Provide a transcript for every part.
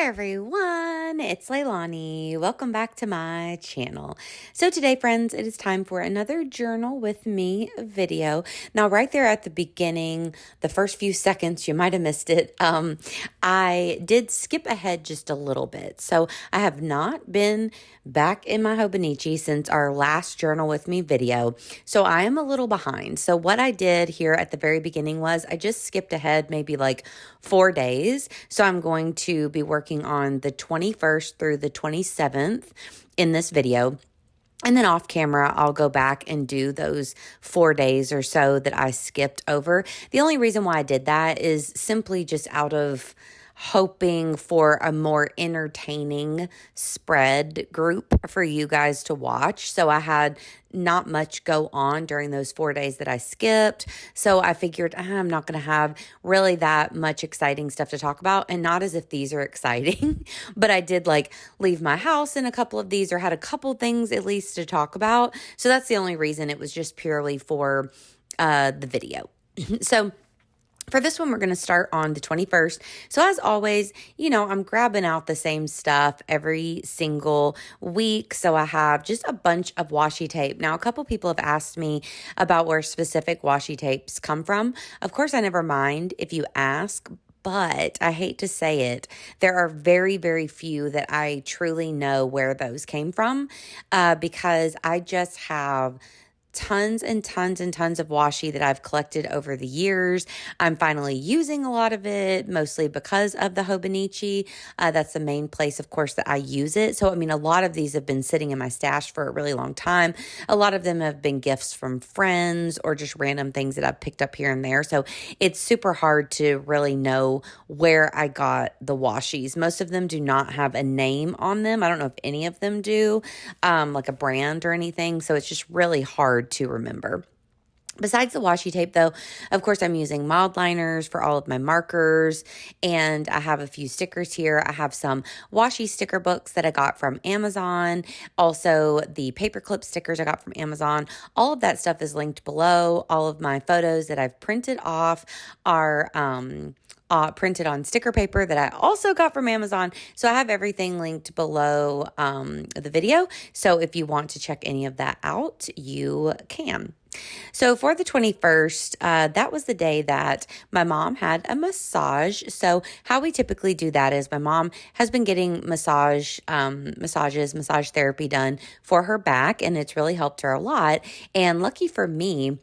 everyone, it's Leilani. Welcome back to my channel. So today, friends, it is time for another journal with me video. Now, right there at the beginning, the first few seconds, you might have missed it. I did skip ahead just a little bit. So I have not been back in my Hobonichi since our last journal with me video. So I am a little behind. So what I did here at the very beginning was I just skipped ahead maybe like 4 days. So I'm going to be working on the 21st through the 27th in this video. And then off camera, I'll go back and do those 4 days or so that I skipped over. The only reason why I did that is simply just out of hoping for a more entertaining spread group for you guys to watch. So I had not much go on during those 4 days that I skipped. So I figured I'm not going to have really that much exciting stuff to talk about, and not as if these are exciting, but I did like leave my house in a couple of these or had a couple things at least to talk about. So that's the only reason. It was just purely for the video. So for this one, we're going to start on the 21st. So as always, I'm grabbing out the same stuff every single week. So I have just a bunch of washi tape. Now, a couple people have asked me about where specific washi tapes come from. Of course, I never mind if you ask, but I hate to say it, there are very, very few that I truly know where those came from because I just have tons and tons and tons of washi that I've collected over the years. I'm finally using a lot of it, mostly because of the Hobonichi. That's the main place, of course, that I use it. So, a lot of these have been sitting in my stash for a really long time. A lot of them have been gifts from friends or just random things that I've picked up here and there. So it's super hard to really know where I got the washis. Most of them do not have a name on them. I don't know if any of them do, like a brand or anything. So it's just really hard to remember. Besides the washi tape, though, of course, I'm using mild liners for all of my markers, and I have a few stickers here. I have some washi sticker books that I got from Amazon, also the paperclip stickers I got from Amazon. All of that stuff is linked below. All of my photos that I've printed off are printed on sticker paper that I also got from Amazon. So I have everything linked below the video. So if you want to check any of that out, you can. So for the 21st, that was the day that my mom had a massage. So how we typically do that is my mom has been getting massage therapy done for her back, and it's really helped her a lot. And lucky for me,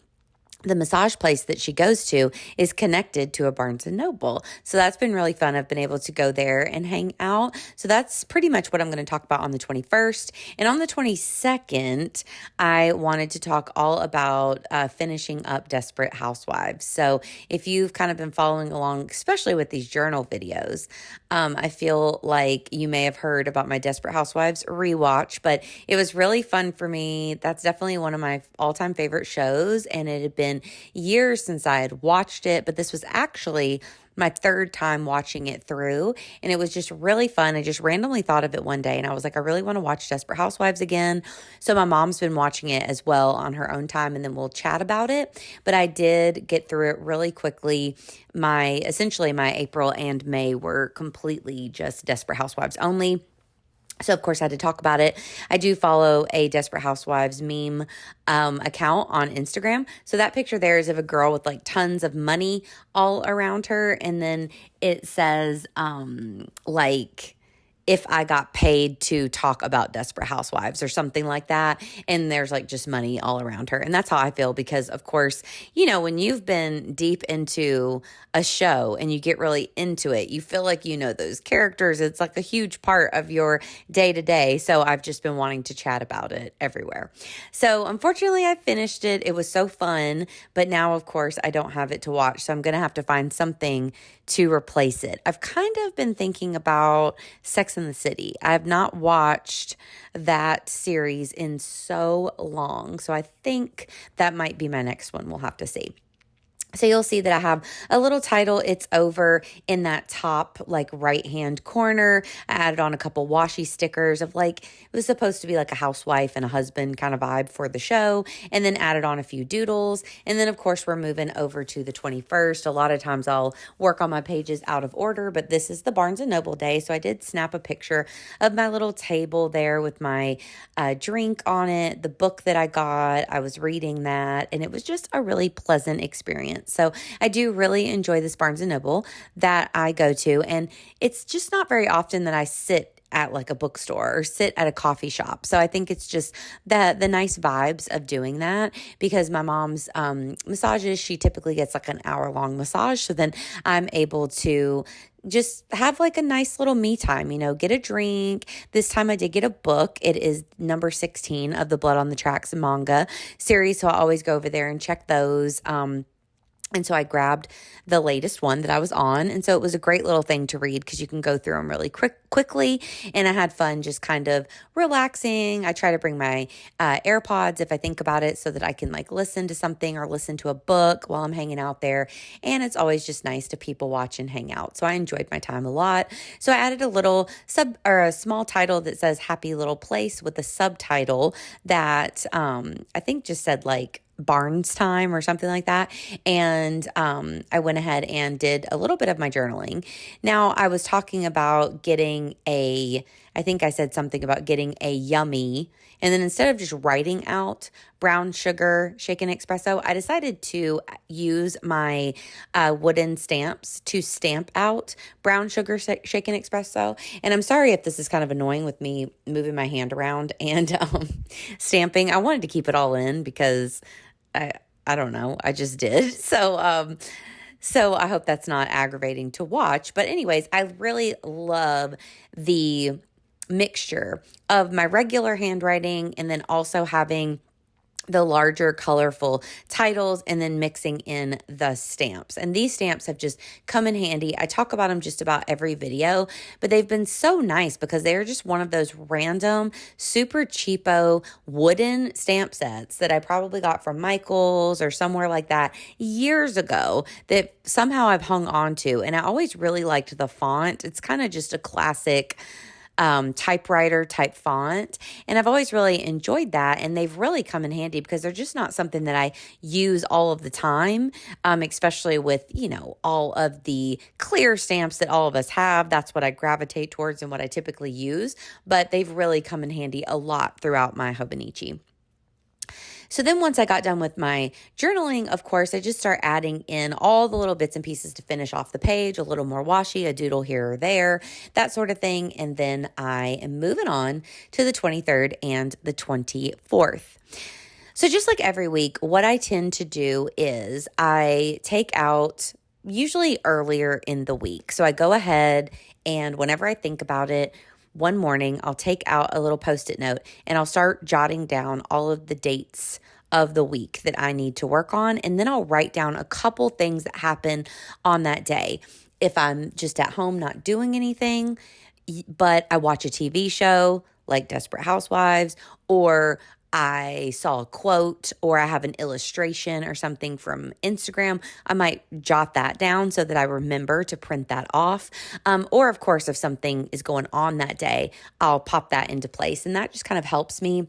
the massage place that she goes to is connected to a Barnes & Noble. So that's been really fun. I've been able to go there and hang out. So that's pretty much what I'm going to talk about on the 21st. And on the 22nd, I wanted to talk all about finishing up Desperate Housewives. So if you've kind of been following along, especially with these journal videos, I feel like you may have heard about my Desperate Housewives rewatch, but it was really fun for me. That's definitely one of my all-time favorite shows, and it had been years since I had watched it, but this was actually my third time watching it through, and it was just really fun. I just randomly thought of it one day, and I was like, I really want to watch Desperate Housewives again. So my mom's been watching it as well on her own time, and then we'll chat about it. But I did get through it really quickly. Essentially my April and May were completely just Desperate Housewives only. So, of course, I had to talk about it. I do follow a Desperate Housewives meme account on Instagram. So that picture there is of a girl with like tons of money all around her. And then it says if I got paid to talk about Desperate Housewives or something like that. And there's like just money all around her. And that's how I feel because, of course, when you've been deep into a show and you get really into it, you feel like you know those characters. It's like a huge part of your day to day. So I've just been wanting to chat about it everywhere. So unfortunately, I finished it. It was so fun. But now, of course, I don't have it to watch. So I'm going to have to find something to replace it. I've kind of been thinking about Sex and the City. I have not watched that series in so long. So I think that might be my next one. We'll have to see. So you'll see that I have a little title. It's over in that top like right hand corner. I added on a couple washi stickers of like, it was supposed to be like a housewife and a husband kind of vibe for the show, and then added on a few doodles. And then of course we're moving over to the 21st. A lot of times I'll work on my pages out of order, but this is the Barnes & Noble day. So I did snap a picture of my little table there with my drink on it, the book that I got. I was reading that, and it was just a really pleasant experience. So I do really enjoy this Barnes & Noble that I go to, and it's just not very often that I sit at like a bookstore or sit at a coffee shop. So I think it's just the nice vibes of doing that, because my mom's massages, she typically gets like an hour-long massage. So then I'm able to just have like a nice little me time, get a drink. This time I did get a book. It is number 16 of the Blood on the Tracks manga series. So I always go over there and check those. And so I grabbed the latest one that I was on. And so it was a great little thing to read because you can go through them really quickly. And I had fun just kind of relaxing. I try to bring my AirPods if I think about it, so that I can like listen to something or listen to a book while I'm hanging out there. And it's always just nice to people watch and hang out. So I enjoyed my time a lot. So I added a little a small title that says Happy Little Place with a subtitle that I think just said like Barnes time or something like that. And I went ahead and did a little bit of my journaling. Now, I was talking about I think I said something about getting a yummy. And then instead of just writing out brown sugar shaken espresso, I decided to use my wooden stamps to stamp out brown sugar shaken espresso. And I'm sorry if this is kind of annoying with me moving my hand around and stamping. I wanted to keep it all in because I don't know. I just did. So I hope that's not aggravating to watch. But anyways, I really love the mixture of my regular handwriting and then also having the larger colorful titles and then mixing in the stamps. And these stamps have just come in handy. I talk about them just about every video, but they've been so nice because they're just one of those random, super cheapo wooden stamp sets that I probably got from Michael's or somewhere like that years ago that somehow I've hung on to. And I always really liked the font. It's kind of just a classic typewriter type font. And I've always really enjoyed that. And they've really come in handy because they're just not something that I use all of the time, especially with, all of the clear stamps that all of us have. That's what I gravitate towards and what I typically use. But they've really come in handy a lot throughout my Hobonichi. So then once I got done with my journaling, of course, I just start adding in all the little bits and pieces to finish off the page, a little more washi, a doodle here or there, that sort of thing. And then I am moving on to the 23rd and the 24th. So just like every week, what I tend to do is I take out usually earlier in the week. So I go ahead and whenever I think about it, one morning, I'll take out a little Post-it note and I'll start jotting down all of the dates of the week that I need to work on. And then I'll write down a couple things that happen on that day. If I'm just at home not doing anything, but I watch a TV show like Desperate Housewives, or I saw a quote, or I have an illustration or something from Instagram, I might jot that down so that I remember to print that off. Or of course, if something is going on that day, I'll pop that into place. And that just kind of helps me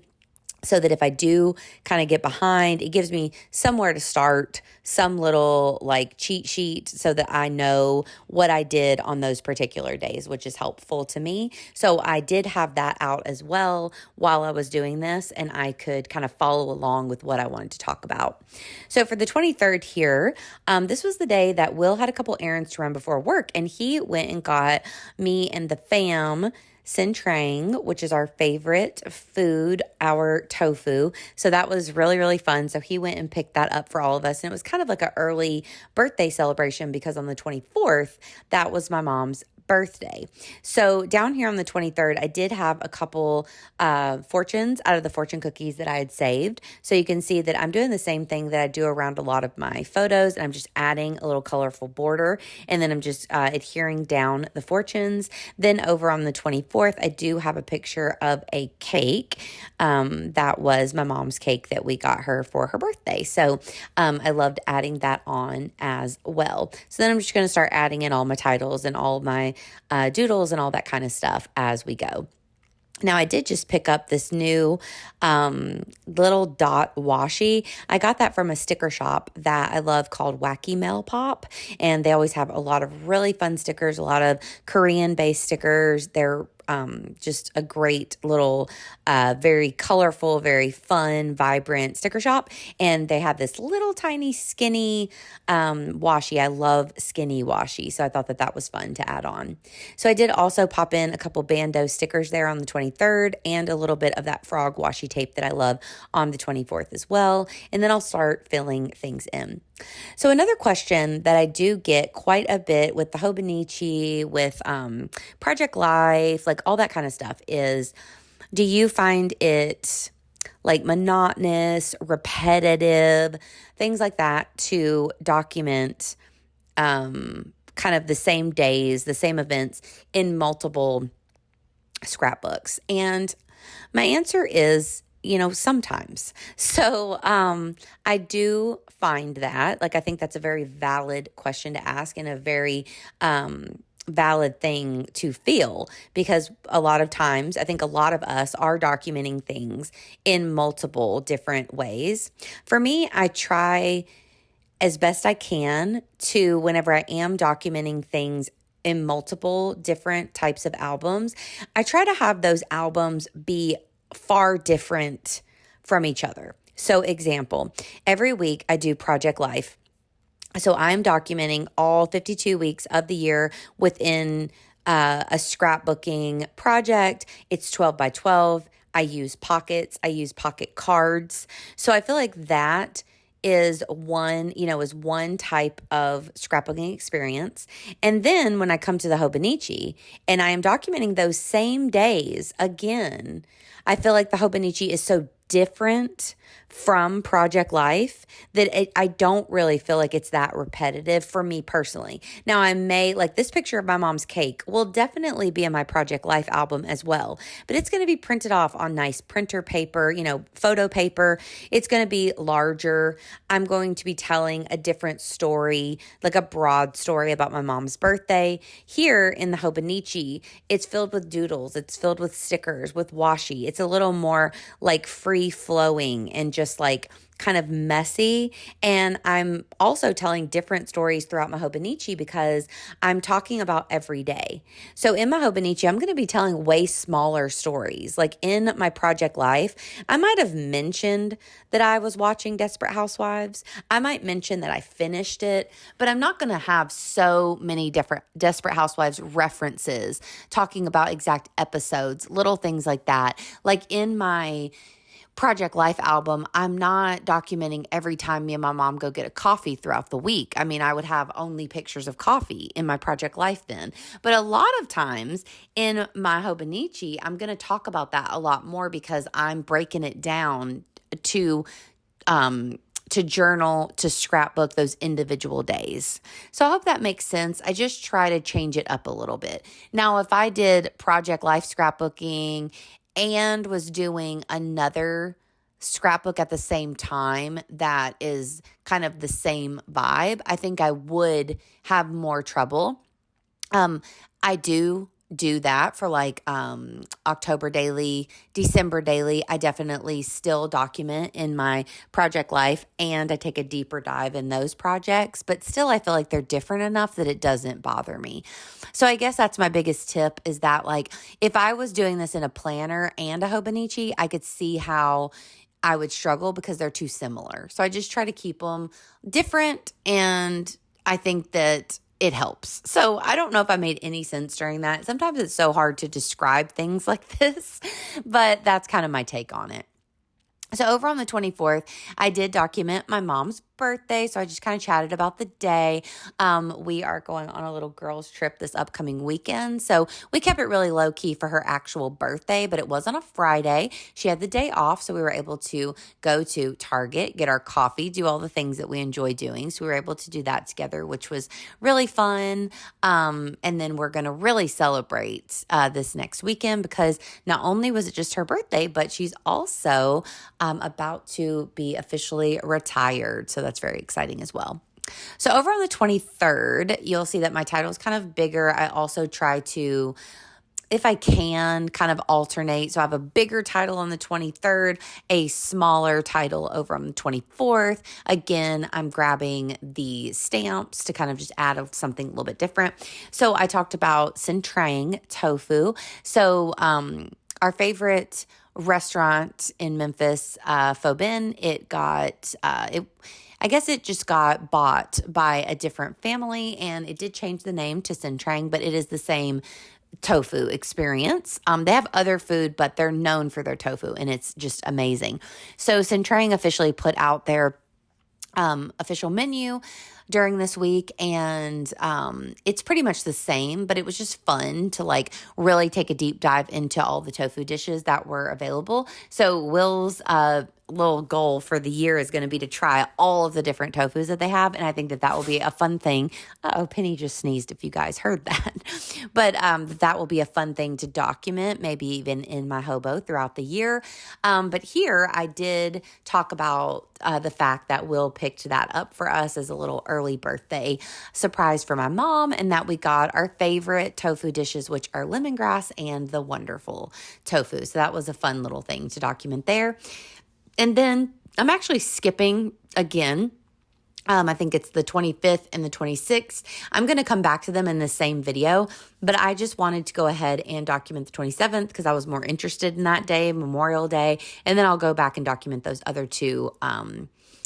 so that if I do kind of get behind, it gives me somewhere to start, some little like cheat sheet so that I know what I did on those particular days, which is helpful to me. So I did have that out as well while I was doing this, and I could kind of follow along with what I wanted to talk about. So for the 23rd here, this was the day that Will had a couple errands to run before work, and he went and got me and the fam Cintrang, which is our favorite food, our tofu. So that was really, really fun. So he went and picked that up for all of us. And it was kind of like an early birthday celebration because on the 24th, that was my mom's birthday. So down here on the 23rd, I did have a couple fortunes out of the fortune cookies that I had saved. So you can see that I'm doing the same thing that I do around a lot of my photos, and I'm just adding a little colorful border, and then I'm just adhering down the fortunes. Then over on the 24th, I do have a picture of a cake. That was my mom's cake that we got her for her birthday. So I loved adding that on as well. So then I'm just going to start adding in all my titles and all my doodles and all that kind of stuff as we go. Now, I did just pick up this new little dot washi. I got that from a sticker shop that I love called Wacky Mail Pop, and they always have a lot of really fun stickers, a lot of Korean-based stickers. They're just a great little, very colorful, very fun, vibrant sticker shop. And they have this little tiny skinny washi. I love skinny washi, so I thought that was fun to add on. So I did also pop in a couple Bando stickers there on the 23rd and a little bit of that frog washi tape that I love on the 24th as well. And then I'll start filling things in. So another question that I do get quite a bit with the Hobonichi, with Project Life, like all that kind of stuff is, do you find it like monotonous, repetitive, things like that to document kind of the same days, the same events in multiple scrapbooks? And my answer is, sometimes. So I do find that, like, I think that's a very valid question to ask and a very valid thing to feel, because a lot of times I think a lot of us are documenting things in multiple different ways. For me, I try as best I can to, whenever I am documenting things in multiple different types of albums, I try to have those albums be far different from each other. So example, every week I do Project Life. So I'm documenting all 52 weeks of the year within a scrapbooking project. It's 12 by 12. I use pockets. I use pocket cards. So I feel like that is one type of scrapbooking experience. And then when I come to the Hobonichi and I am documenting those same days again, I feel like the Hobonichi is so different from Project Life that I don't really feel like it's that repetitive for me personally. Now, I may, like this picture of my mom's cake will definitely be in my Project Life album as well, but it's going to be printed off on nice printer paper, photo paper. It's going to be larger. I'm going to be telling a different story, like a broad story about my mom's birthday. Here in the Hobonichi, it's filled with doodles. It's filled with stickers, with washi. It's a little more like free flowing and just like kind of messy. And I'm also telling different stories throughout my Hobonichi because I'm talking about every day. So in my Hobonichi, I'm going to be telling way smaller stories. Like in my Project Life, I might have mentioned that I was watching Desperate Housewives. I might mention that I finished it, but I'm not going to have so many different Desperate Housewives references talking about exact episodes, little things like that. Like in my Project Life album, I'm not documenting every time me and my mom go get a coffee throughout the week. I mean, I would have only pictures of coffee in my Project Life then. But a lot of times in my Hobonichi, I'm going to talk about that a lot more because I'm breaking it down to journal, to scrapbook those individual days. So I hope that makes sense. I just try to change it up a little bit. Now, if I did Project Life scrapbooking and was doing another scrapbook at the same time that is kind of the same vibe, I think I would have more trouble. I do that for like October daily, December daily. I definitely still document in my Project Life and I take a deeper dive in those projects, but still I feel like they're different enough that it doesn't bother me. So I guess that's my biggest tip, is that like if I was doing this in a planner and a Hobonichi, I could see how I would struggle because they're too similar. So I just try to keep them different, and I think that it helps. So I don't know if I made any sense during that. Sometimes it's so hard to describe things like this, but that's kind of my take on it. So over on the 24th, I did document my mom's birthday. So I just kind of chatted about the day. We are going on a little girls trip this upcoming weekend. So we kept it really low key for her actual birthday, but it was on a Friday. She had the day off. So we were able to go to Target, get our coffee, do all the things that we enjoy doing. So we were able to do that together, which was really fun. And then we're going to really celebrate this next weekend because not only was it just her birthday, but she's also about to be officially retired. So that's very exciting as well. So over on the 23rd, you'll see that my title is kind of bigger. I also try to, if I can, kind of alternate. So I have a bigger title on the 23rd, a smaller title over on the 24th. Again, I'm grabbing the stamps to kind of just add something a little bit different. So I talked about Centrang tofu. So our favorite restaurant in Memphis, Phobin, I guess it just got bought by a different family, and it did change the name to Centrang, but it is the same tofu experience. They have other food, but they're known for their tofu, and it's just amazing. So Centrang officially put out their official menu during this week, and it's pretty much the same, but it was just fun to like really take a deep dive into all the tofu dishes that were available. So Will's little goal for the year is going to be to try all of the different tofus that they have, and I think that will be a fun thing. Penny just sneezed if you guys heard that. But that will be a fun thing to document, maybe even in my hobo throughout the year. But here I did talk about the fact that Will picked that up for us as a little early birthday surprise for my mom, and that we got our favorite tofu dishes, which are lemongrass and the wonderful tofu. So that was a fun little thing to document there. And then I'm actually skipping again. I think it's the 25th and the 26th. I'm going to come back to them in the same video, but I just wanted to go ahead and document the 27th because I was more interested in that day, Memorial Day, and then I'll go back and document those other two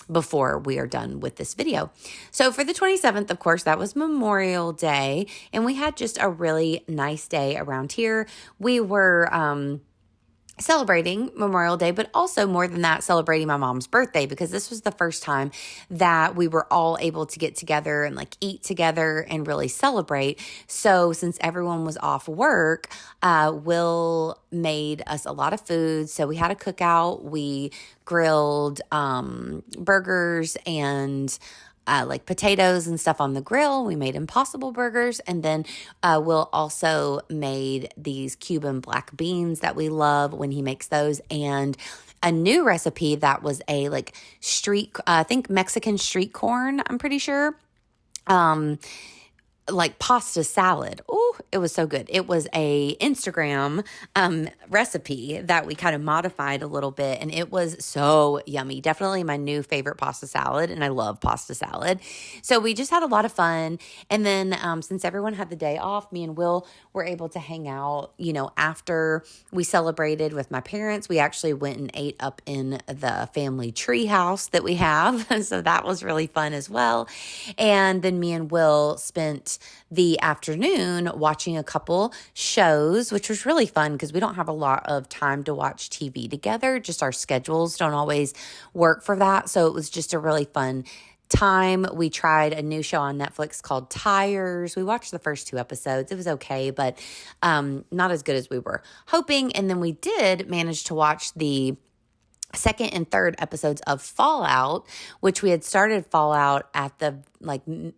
before we are done with this video. So for the 27th, of course, that was Memorial Day, and we had just a really nice day around here. We were celebrating Memorial Day, but also more than that, celebrating my mom's birthday, because this was the first time that we were all able to get together and like eat together and really celebrate. So since everyone was off work, Will made us a lot of food. So we had a cookout. We grilled burgers and like potatoes and stuff on the grill. We made Impossible burgers. And then Will also made these Cuban black beans that we love when he makes those. And a new recipe that was a like I think Mexican street corn, I'm pretty sure. Like pasta salad. Oh, it was so good. It was a Instagram recipe that we kind of modified a little bit, and it was so yummy. Definitely my new favorite pasta salad, and I love pasta salad. So we just had a lot of fun. And then since everyone had the day off, me and Will were able to hang out, after we celebrated with my parents. We actually went and ate up in the family tree house that we have. So that was really fun as well. And then me and Will spent the afternoon watching a couple shows, which was really fun because we don't have a lot of time to watch TV together. Just our schedules don't always work for that. So it was just a really fun time. We tried a new show on Netflix called Tires. We watched the first 2 episodes. It was okay, but not as good as we were hoping. And then we did manage to watch the second and third episodes of Fallout, which we had started Fallout at the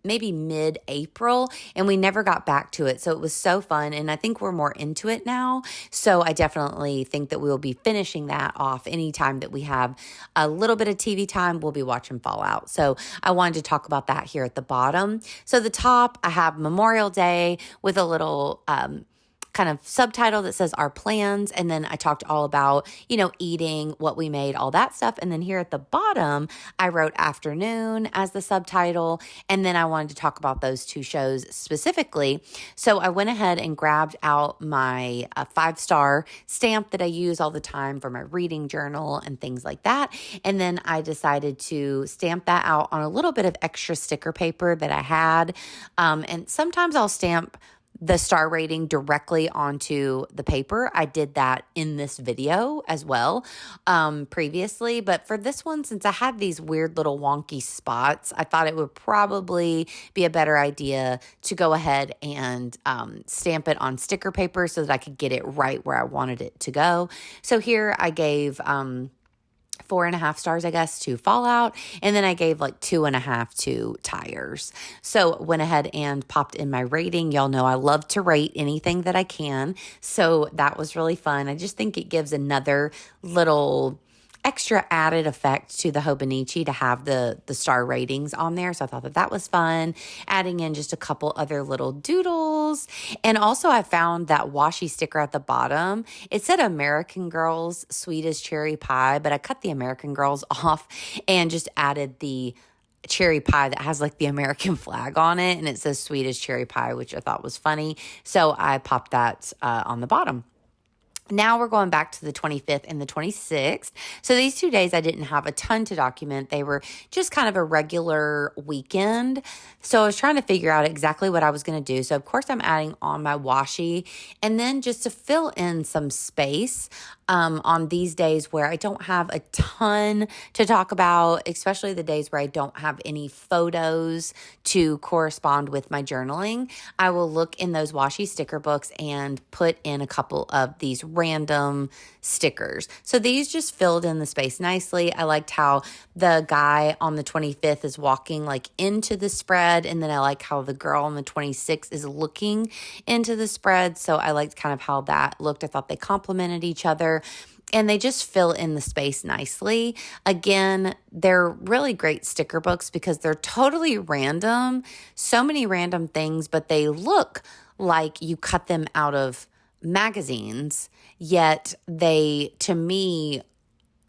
maybe mid-April, and we never got back to it. So it was so fun, and I think we're more into it now. So I definitely think that we will be finishing that off anytime that we have a little bit of TV time. We'll be watching Fallout. So I wanted to talk about that here at the bottom. So the top, I have Memorial Day with a little kind of subtitle that says our plans. And then I talked all about, eating, what we made, all that stuff. And then here at the bottom, I wrote afternoon as the subtitle. And then I wanted to talk about those 2 shows specifically. So I went ahead and grabbed out my 5-star stamp that I use all the time for my reading journal and things like that. And then I decided to stamp that out on a little bit of extra sticker paper that I had. And sometimes I'll stamp the star rating directly onto the paper. I did that in this video as well previously. But for this one, since I had these weird little wonky spots, I thought it would probably be a better idea to go ahead and stamp it on sticker paper so that I could get it right where I wanted it to go. So here I gave 4.5 stars, I guess, to Fallout. And then I gave like 2.5 to Tires. So went ahead and popped in my rating. Y'all know I love to rate anything that I can. So that was really fun. I just think it gives another little extra added effect to the Hobonichi to have the star ratings on there. So I thought that was fun, adding in just a couple other little doodles. And also I found that washi sticker at the bottom. It said American Girls Sweet as Cherry Pie, but I cut the American Girls off and just added the cherry pie that has like the American flag on it, and it says Sweet as Cherry Pie, which I thought was funny. So I popped that on the bottom. Now we're going back to the 25th and the 26th. So these 2 days I didn't have a ton to document. They were just kind of a regular weekend. So I was trying to figure out exactly what I was going to do. So of course I'm adding on my washi, and then just to fill in some space on these days where I don't have a ton to talk about, especially the days where I don't have any photos to correspond with my journaling, I will look in those washi sticker books and put in a couple of these random stickers. So these just filled in the space nicely. I liked how the guy on the 25th is walking like into the spread, and then I like how the girl on the 26th is looking into the spread. So I liked kind of how that looked. I thought they complemented each other, and they just fill in the space nicely. Again, they're really great sticker books because they're totally random, so many random things, but they look like you cut them out of magazines, yet they, to me,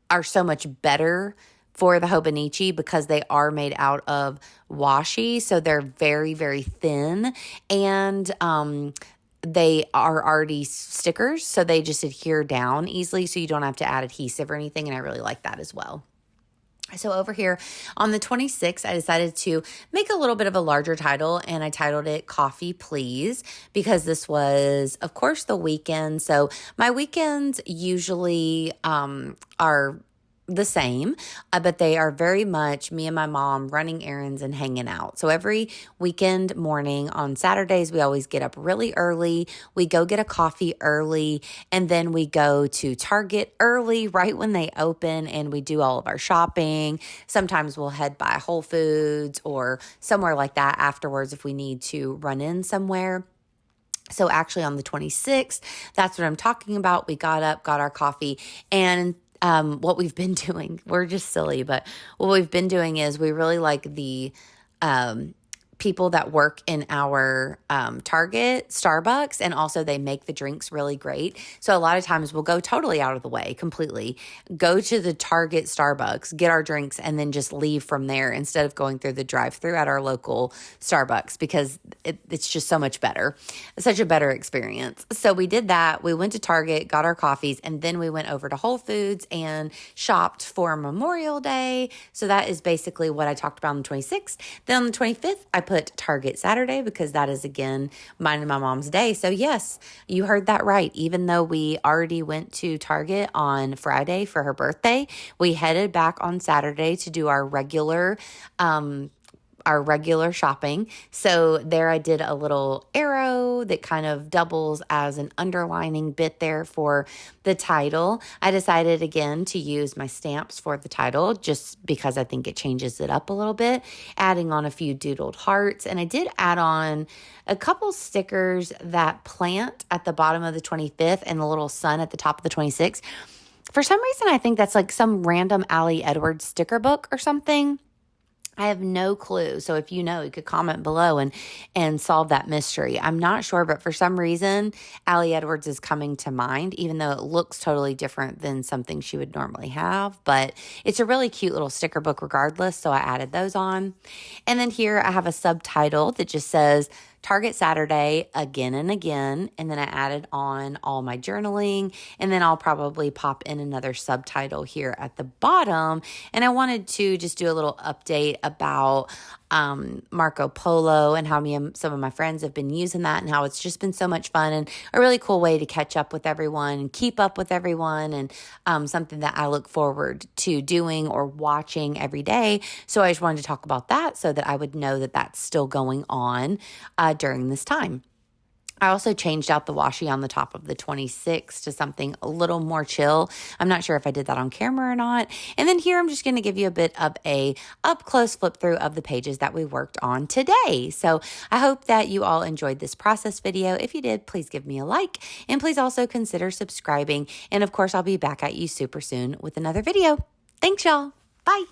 are so much better for the Hobonichi because they are made out of washi. So they're very, very thin, and they are already stickers, so they just adhere down easily, so you don't have to add adhesive or anything, and I really like that as well. So over here on the 26th, I decided to make a little bit of a larger title, and I titled it Coffee Please, because this was, of course, the weekend. So my weekends usually are the same, but they are very much me and my mom running errands and hanging out. So every weekend morning on Saturdays, we always get up really early. We go get a coffee early, and then we go to Target early, right when they open, and we do all of our shopping. Sometimes we'll head by Whole Foods or somewhere like that afterwards if we need to run in somewhere. So actually on the 26th, that's what I'm talking about. We got up, got our coffee, and what we've been doing, we're just silly, but what we've been doing is we really like the people that work in our Target, Starbucks, and also they make the drinks really great. So a lot of times we'll go totally out of the way completely, go to the Target, Starbucks, get our drinks, and then just leave from there instead of going through the drive-thru at our local Starbucks, because it's just so much better, such a better experience. So we did that. We went to Target, got our coffees, and then we went over to Whole Foods and shopped for Memorial Day. So that is basically what I talked about on the 26th. Then on the 25th, I put Target Saturday because that is, again, mine and my mom's day. So yes, you heard that right. Even though we already went to Target on Friday for her birthday, we headed back on Saturday to do our regular shopping. So there I did a little arrow that kind of doubles as an underlining bit there for the title. I decided again to use my stamps for the title just because I think it changes it up a little bit, adding on a few doodled hearts. And I did add on a couple stickers that plant at the bottom of the 25th and the little sun at the top of the 26th. For some reason, I think that's like some random Allie Edwards sticker book or something. I have no clue. So if you know, you could comment below and solve that mystery. I'm not sure, but for some reason, Allie Edwards is coming to mind, even though it looks totally different than something she would normally have. But it's a really cute little sticker book regardless, so I added those on. And then here I have a subtitle that just says Target Saturday again and again, and then I added on all my journaling, and then I'll probably pop in another subtitle here at the bottom. And I wanted to just do a little update about Marco Polo, and how me and some of my friends have been using that, and how it's just been so much fun and a really cool way to catch up with everyone and keep up with everyone, and something that I look forward to doing or watching every day. So I just wanted to talk about that so that I would know that that's still going on during this time. I also changed out the washi on the top of the 26 to something a little more chill. I'm not sure if I did that on camera or not. And then here I'm just going to give you a bit of a up close flip through of the pages that we worked on today. So I hope that you all enjoyed this process video. If you did, please give me a like, and please also consider subscribing. And of course, I'll be back at you super soon with another video. Thanks, y'all. Bye.